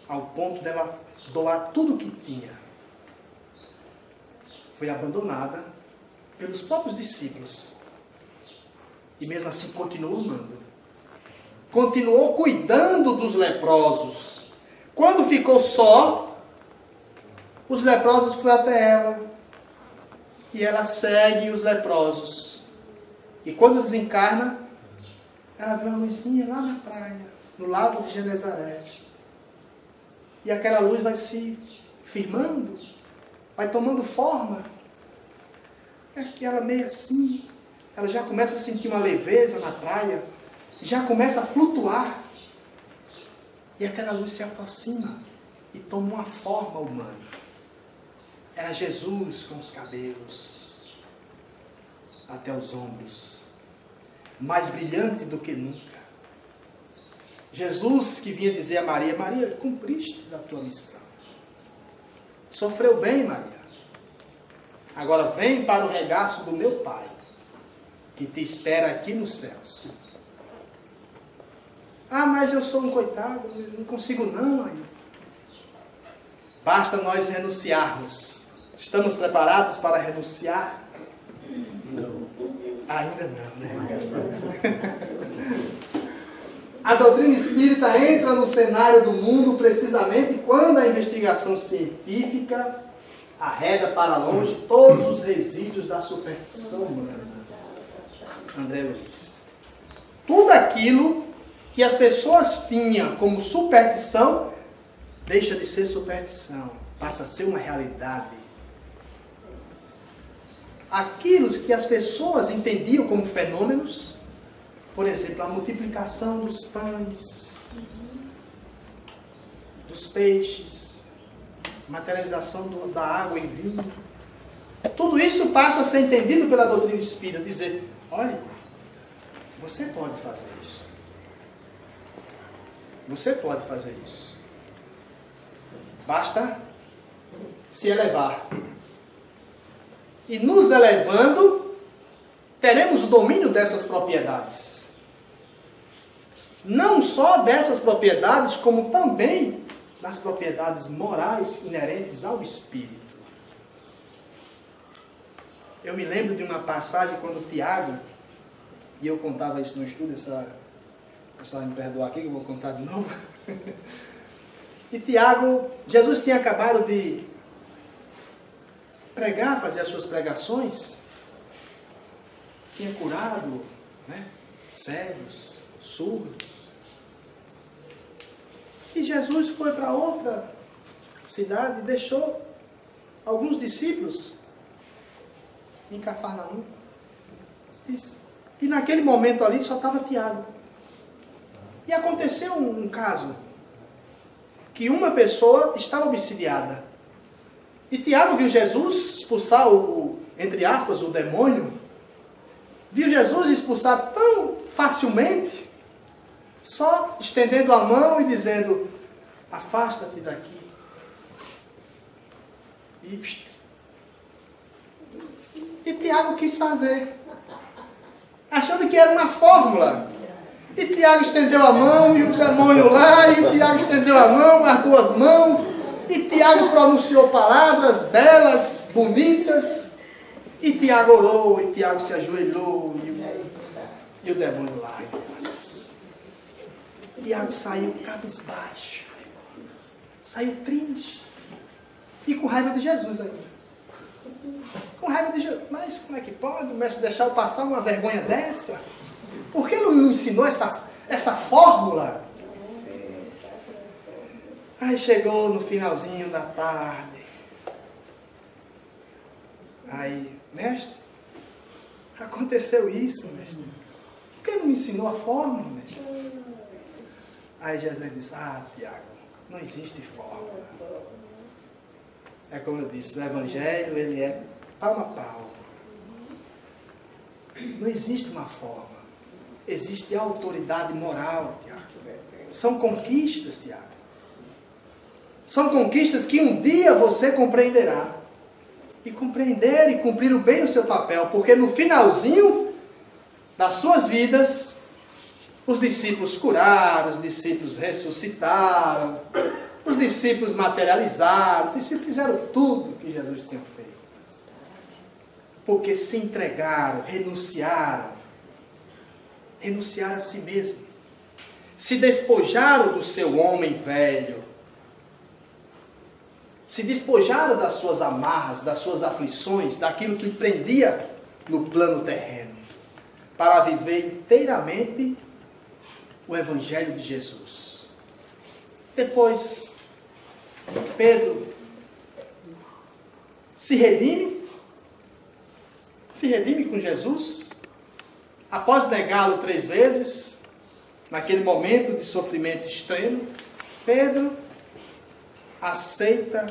ao ponto dela doar tudo o que tinha. Foi abandonada pelos próprios discípulos. E mesmo assim continuou amando. Continuou cuidando dos leprosos. Quando ficou só, os leprosos foram até ela. E ela segue os leprosos. E quando desencarna, ela vê uma luzinha lá na praia, no lago de Genezaré. E aquela luz vai se firmando, vai tomando forma. É aquela meio assim, ela já começa a sentir uma leveza na praia, já começa a flutuar. E aquela luz se aproxima e toma uma forma humana. Era Jesus com os cabelos até os ombros, mais brilhante do que nunca. Jesus que vinha dizer a Maria: Maria, cumpriste a tua missão. Sofreu bem, Maria. Agora vem para o regaço do meu Pai, que te espera aqui nos céus. Ah, mas eu sou um coitado, não consigo não. Aí. Basta nós renunciarmos. Estamos preparados para renunciar? Não. Ainda não, né? A doutrina espírita entra no cenário do mundo precisamente quando a investigação científica arreda para longe todos os resíduos da superstição humana. André Luiz. Tudo aquilo que as pessoas tinham como superstição, deixa de ser superstição, passa a ser uma realidade. Aquilo que as pessoas entendiam como fenômenos, por exemplo, a multiplicação dos pães, dos peixes, materialização da água em vinho, tudo isso passa a ser entendido pela doutrina espírita, dizer, olha, você pode fazer isso. Você pode fazer isso. Basta se elevar. E nos elevando, teremos o domínio dessas propriedades. Não só dessas propriedades, como também das propriedades morais inerentes ao espírito. Eu me lembro de uma passagem quando Tiago, e eu contava isso no estudo, a senhora me perdoar aqui que eu vou contar de novo. E Tiago, Jesus tinha acabado de pregar, fazer as suas pregações, tinha curado, né, cegos, surdos. E Jesus foi para outra cidade e deixou alguns discípulos em Cafarnaum. E naquele momento ali só estava Tiago. E aconteceu um caso, que uma pessoa estava obsidiada. E Tiago viu Jesus expulsar entre aspas, o demônio. Viu Jesus expulsar tão facilmente, só estendendo a mão e dizendo, afasta-te daqui. E Tiago quis fazer, achando que era uma fórmula. E Tiago estendeu a mão, e o demônio lá, e Tiago estendeu a mão, as duas mãos, e Tiago pronunciou palavras belas, bonitas, e Tiago orou, e Tiago se ajoelhou, e o demônio lá. Tiago saiu cabisbaixo, saiu triste, e com raiva de Jesus ainda. Com raiva de Jesus. Mas como é que pode o mestre deixar eu passar uma vergonha dessa? Por que ele não me ensinou essa fórmula? Aí chegou no finalzinho da tarde. Aí, mestre, aconteceu isso, mestre. Por que não me ensinou a fórmula, mestre? Aí Jesus disse, Tiago, não existe fórmula. É como eu disse, o Evangelho, ele é palmo a palmo. Não existe uma forma. Existe a autoridade moral, Tiago. São conquistas, Tiago. São conquistas que um dia você compreenderá. E compreender e cumprir bem o seu papel. Porque no finalzinho das suas vidas, os discípulos curaram, os discípulos ressuscitaram, os discípulos materializaram, os discípulos fizeram tudo que Jesus tinha feito. Porque se entregaram, renunciaram a si mesmo. Se despojaram do seu homem velho. Se despojaram das suas amarras, das suas aflições, daquilo que prendia no plano terreno. Para viver inteiramente o Evangelho de Jesus. Depois, Pedro se redime com Jesus, após negá-lo 3 vezes, naquele momento de sofrimento extremo, Pedro aceita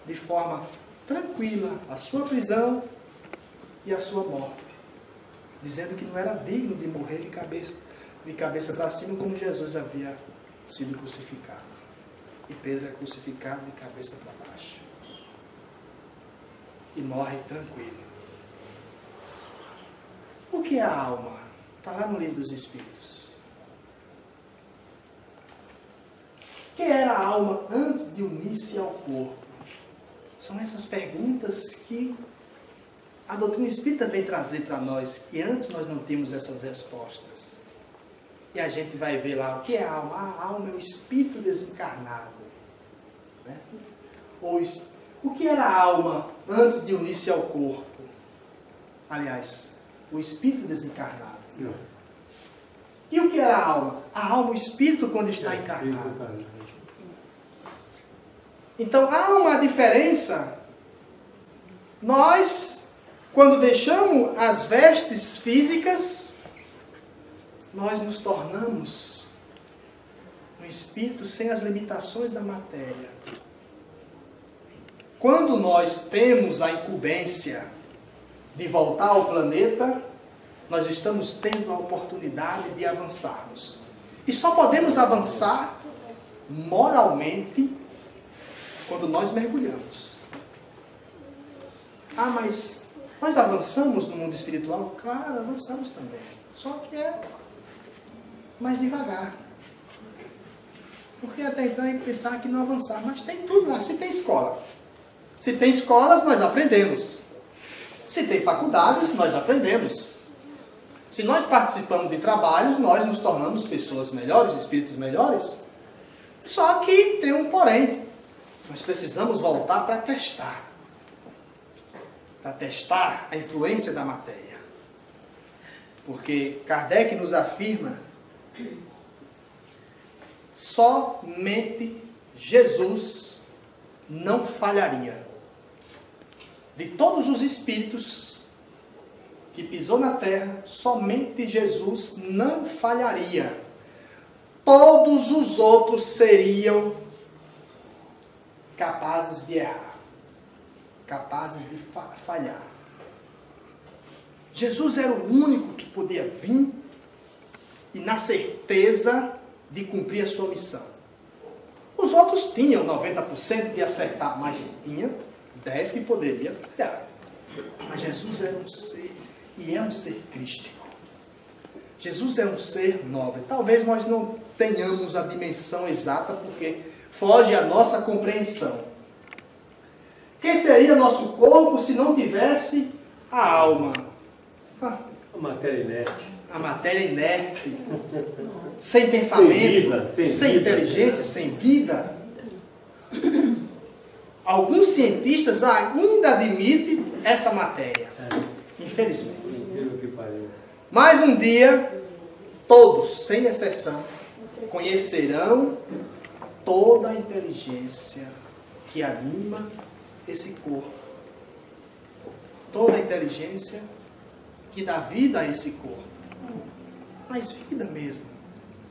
de forma tranquila a sua prisão e a sua morte, dizendo que não era digno de morrer de cabeça para cima, como Jesus havia sido crucificado. E Pedro é crucificado de cabeça para baixo. E morre tranquilo. O que é a alma? Está lá no livro dos Espíritos. O que era a alma antes de unir-se ao corpo? São essas perguntas que a doutrina espírita vem trazer para nós, e antes nós não tínhamos essas respostas. E a gente vai ver lá, o que é a alma? A alma é o espírito desencarnado. Né? O que era a alma antes de unir-se ao corpo? Aliás, o espírito desencarnado. E o que era a alma? A alma, o espírito quando está encarnado. Então há uma diferença. Nós, quando deixamos as vestes físicas, nós nos tornamos um espírito sem as limitações da matéria. Quando nós temos a incumbência de voltar ao planeta, nós estamos tendo a oportunidade de avançarmos. E só podemos avançar moralmente quando nós mergulhamos. Ah, mas nós avançamos no mundo espiritual? Claro, avançamos também. Só que é mais devagar. Porque até então a gente pensava que não avançar, mas tem tudo lá. Se tem escola. Se tem escolas, nós aprendemos. Se tem faculdades, nós aprendemos. Se nós participamos de trabalhos, nós nos tornamos pessoas melhores, espíritos melhores. Só que tem um porém. Nós precisamos voltar para testar. Para testar a influência da matéria. Porque Kardec nos afirma: somente Jesus não falharia. De todos os espíritos que pisou na terra, somente Jesus não falharia. Todos os outros seriam capazes de errar, capazes de falhar. Jesus era o único que podia vir e na certeza de cumprir a sua missão. Os outros tinham 90% de acertar, mas tinha 10 que poderia falhar. Mas Jesus era um ser, e é um ser crístico. Jesus é um ser nobre. Talvez nós não tenhamos a dimensão exata, porque foge à nossa compreensão. Quem seria nosso corpo se não tivesse a alma? A matéria inerte. A matéria inerte. Sem pensamento, sem inteligência, sem vida. Alguns cientistas ainda admitem essa matéria. Infelizmente. Mas um dia, todos, sem exceção, conhecerão toda a inteligência que anima esse corpo. Toda a inteligência que dá vida a esse corpo. Mas vida mesmo,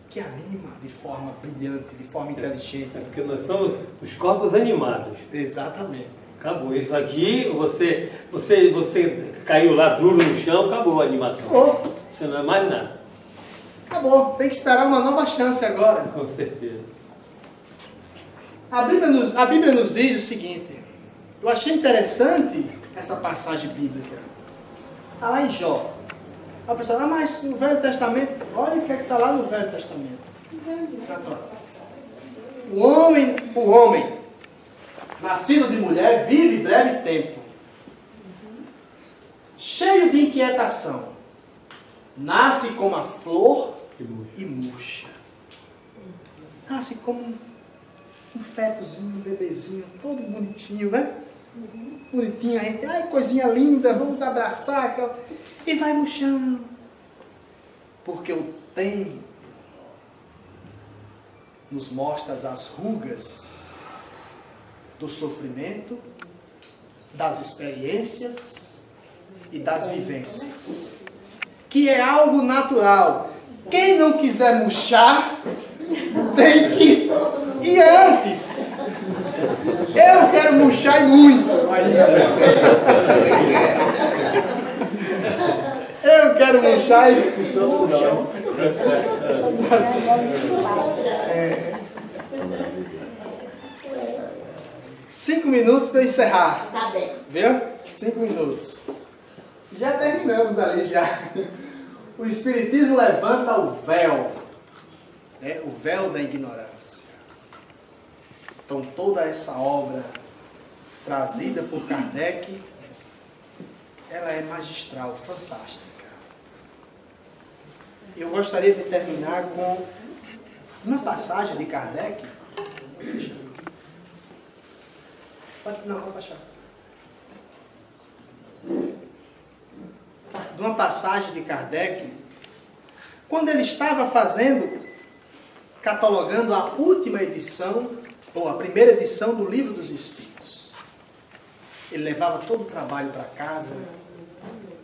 que anima de forma brilhante, de forma inteligente. É porque nós somos os corpos animados. Exatamente. Acabou. Isso aqui, você caiu lá duro no chão, acabou a animação. Acabou. Você não é mais nada. Acabou. Tem que esperar uma nova chance agora. Com certeza. A Bíblia nos diz o seguinte. Eu achei interessante essa passagem bíblica. Está lá em Jó. A pessoa, mas no Velho Testamento, olha o que está lá no Velho Testamento. O homem, nascido de mulher, vive breve tempo, cheio de inquietação, nasce como a flor e murcha. Nasce como um fetozinho, um bebezinho, todo bonitinho, né? Bonitinho, a gente, ai, coisinha linda, vamos abraçar, e vai murchando. Porque o tempo nos mostra as rugas do sofrimento, das experiências e das vivências, que é algo natural. Quem não quiser murchar, tem que ir antes. Eu quero murchar muito. Eu quero murchar e... 5 minutos para encerrar. Tá bem. Viu? 5 minutos. Já terminamos ali já. O Espiritismo levanta o véu. Né? O véu da ignorância. Então toda essa obra trazida por Kardec, ela é magistral, fantástica. Eu gostaria de terminar com uma passagem de Kardec. Não, vou baixar. de uma passagem de Kardec, quando ele estava catalogando a última edição, ou a primeira edição do Livro dos Espíritos. Ele levava todo o trabalho para casa,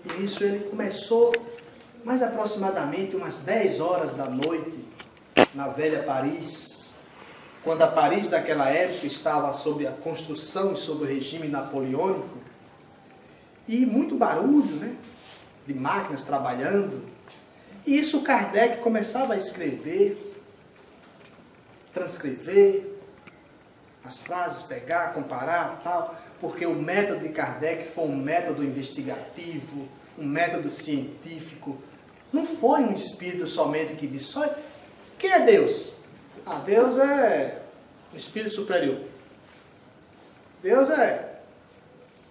e nisso ele começou, mais aproximadamente umas 10 horas da noite, na velha Paris, quando a Paris daquela época estava sob a construção e sob o regime napoleônico, e muito barulho, né, de máquinas trabalhando, e isso Kardec começava a escrever, transcrever as frases, pegar, comparar, tal, porque o método de Kardec foi um método investigativo, um método científico. Não foi um espírito somente que disse, olha, quem é Deus? Ah, Deus é um espírito superior. Deus é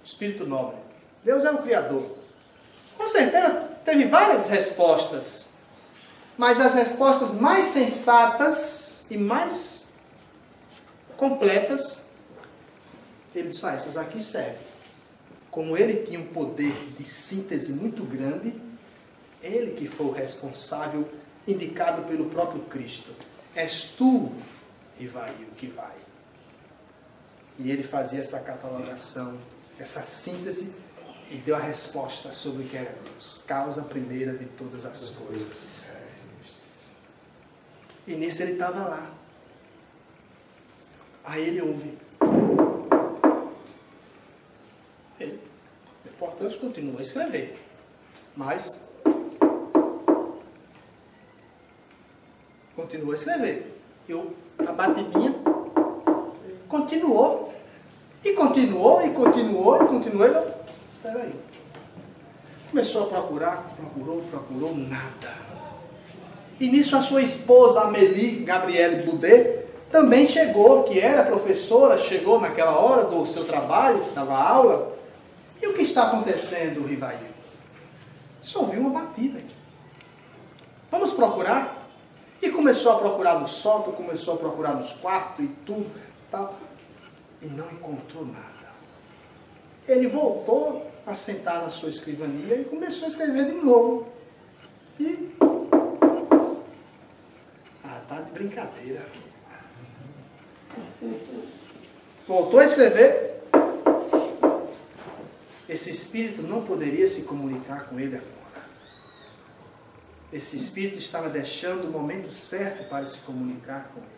um espírito nobre. Deus é o Criador. Com certeza teve várias respostas, mas as respostas mais sensatas e mais completas, ele disse, essas aqui servem. Como ele tinha um poder de síntese muito grande, ele que foi o responsável, indicado pelo próprio Cristo. És tu, Rivail, que vai. E ele fazia essa catalogação, essa síntese, e deu a resposta sobre o que era Deus. Causa primeira de todas as coisas. E nisso ele estava lá. Aí ele ouve. Ele, portanto, continua a escrever. Mas continua a escrever. A batidinha continuou. E continuou, e continuou, e continuou. Ele, espera aí. Começou a procurar, procurou, nada. E nisso a sua esposa, Amélie Gabrielle Boudet, também chegou, que era professora, chegou naquela hora do seu trabalho, dava aula. E o que está acontecendo, Rivail? Só ouviu uma batida aqui. Vamos procurar? E começou a procurar no sótão, começou a procurar nos quartos e tudo, tal. E não encontrou nada. Ele voltou a sentar na sua escrivania e começou a escrever de novo. E... tá de brincadeira. Voltou a escrever. Esse espírito não poderia se comunicar com ele agora. Esse espírito estava deixando o momento certo para se comunicar com ele.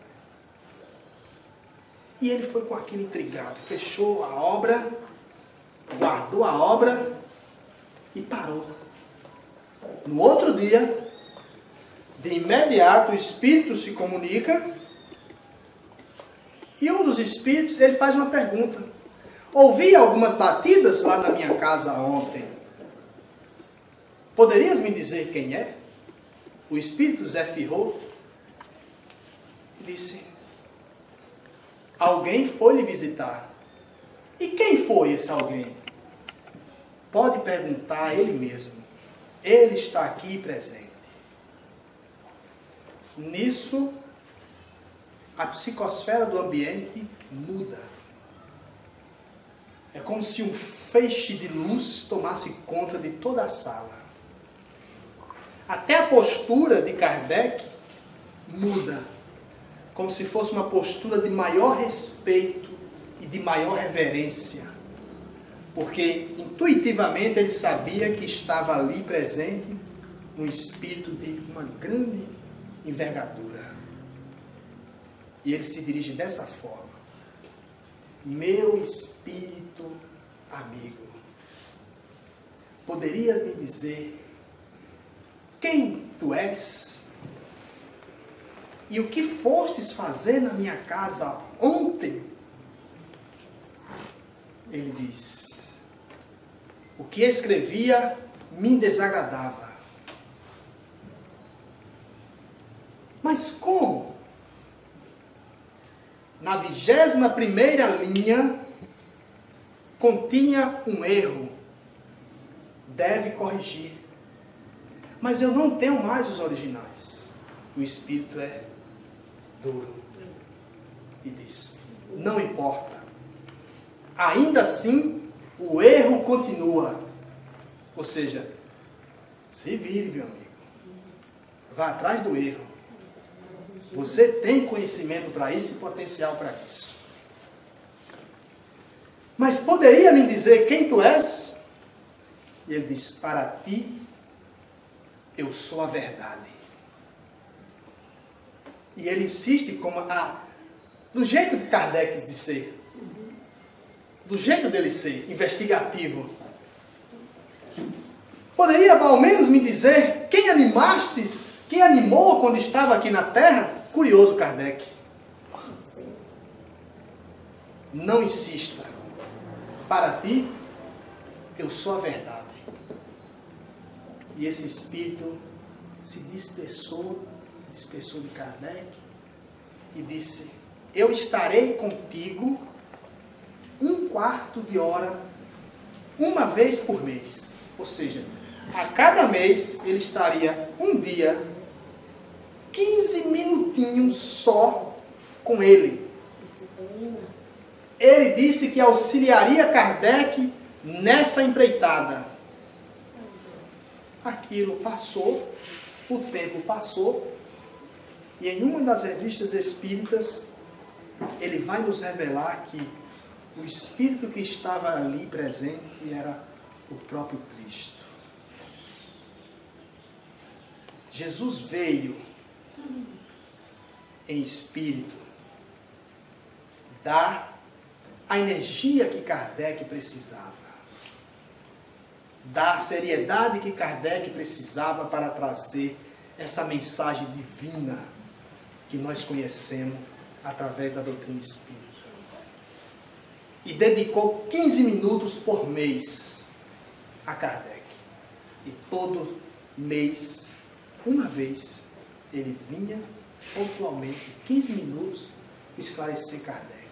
E ele foi com aquilo intrigado. Fechou a obra, guardou a obra e parou. No outro dia, de imediato, o espírito se comunica e um dos espíritos, ele faz uma pergunta. Ouvi algumas batidas lá na minha casa ontem. Poderias me dizer quem é? O espírito Zé Firro disse, alguém foi lhe visitar. E quem foi esse alguém? Pode perguntar a ele mesmo. Ele está aqui presente. Nisso, a psicosfera do ambiente muda. É como se um feixe de luz tomasse conta de toda a sala. Até a postura de Kardec muda. Como se fosse uma postura de maior respeito e de maior reverência. Porque intuitivamente ele sabia que estava ali presente um espírito de uma grande envergadura. E ele se dirige dessa forma. Meu espírito amigo, poderias me dizer quem tu és? E o que fostes fazer na minha casa ontem? Ele diz, o que escrevia me desagradava. Mas como? Na 21ª linha, continha um erro. Deve corrigir. Mas eu não tenho mais os originais. O espírito é duro. E diz, não importa. Ainda assim, o erro continua. Ou seja, Se vire, meu amigo. Vá atrás do erro. Você tem conhecimento para isso e potencial para isso. Mas poderia me dizer quem tu és? E ele diz, para ti, eu sou a verdade. E ele insiste como do jeito de Kardec de ser. Do jeito dele ser, investigativo. Poderia ao menos me dizer quem animastes, quem animou quando estava aqui na Terra? Curioso, Kardec. Não insista. Para ti, eu sou a verdade. E esse espírito se dispersou de Kardec e disse, eu estarei contigo 1/4 de hora, uma vez por mês. Ou seja, a cada mês ele estaria um dia, 15 minutinhos só com ele. Ele disse que auxiliaria Kardec nessa empreitada. Aquilo passou, o tempo passou, e em uma das revistas espíritas, ele vai nos revelar que o espírito que estava ali presente era o próprio Cristo. Jesus veio em espírito dar a energia que Kardec precisava, dar a seriedade que Kardec precisava para trazer essa mensagem divina que nós conhecemos através da doutrina espírita. E dedicou 15 minutos por mês a Kardec. E todo mês, uma vez, ele vinha pontualmente, 15 minutos, esclarecer Kardec.